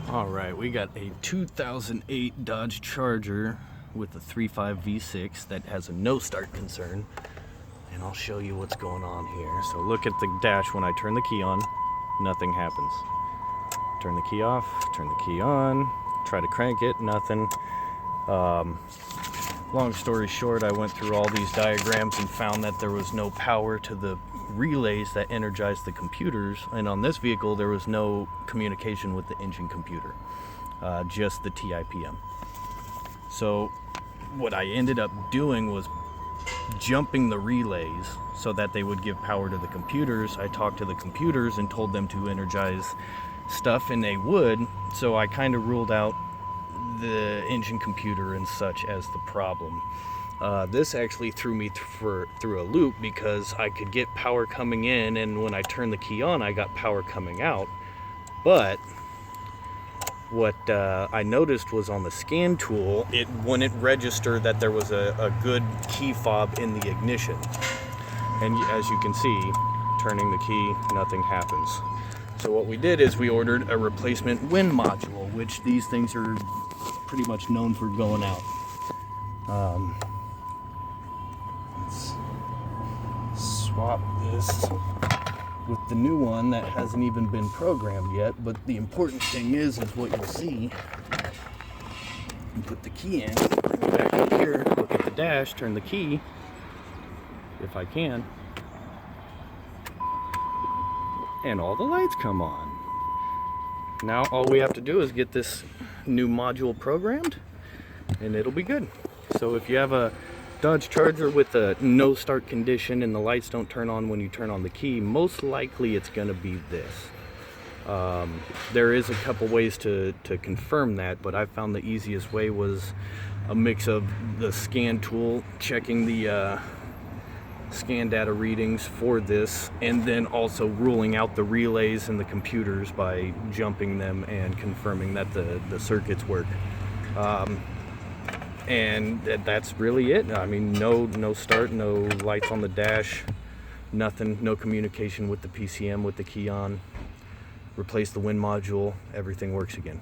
Alright, we got a 2008 Dodge Charger with a 3.5 V6 that has a no start concern, and I'll show you what's going on here. So look at the dash. When I turn the key on, nothing happens. Turn the key off, turn the key on, try to crank it, nothing. Long story short, I went through all these diagrams and found that there was no power to the relays that energized the computers, and on this vehicle there was no communication with the engine computer, just the TIPM. So what I ended up doing was jumping the relays so that they would give power to the computers. I talked to the computers and told them to energize stuff, and they would, so I kind of ruled out the engine computer and such as the problem. This actually threw me through a loop because I could get power coming in, and when I turned the key on I got power coming out. But what I noticed was on the scan tool, when it registered that there was a good key fob in the ignition, and as you can see, turning the key, nothing happens. So what we did is we ordered a replacement wind module, which these things are pretty much known for going out. Let's swap this with the new one that hasn't even been programmed yet, but the important thing is what you'll see. You put the key in, bring it back up here, look at the dash, turn the key, if I can, and all the lights come on. Now all we have to do is get this new module programmed and it'll be good. So if you have a Dodge Charger with a no start condition and the lights don't turn on when you turn on the key, most likely it's going to be this. There is a couple ways to confirm that, but I found the easiest way was a mix of the scan tool, checking the scan data readings for this, and then also ruling out the relays and the computers by jumping them and confirming that the circuits work. And that's really it. I mean, no start, no lights on the dash, nothing, no communication with the PCM with the key on. Replace the wind module, everything works again.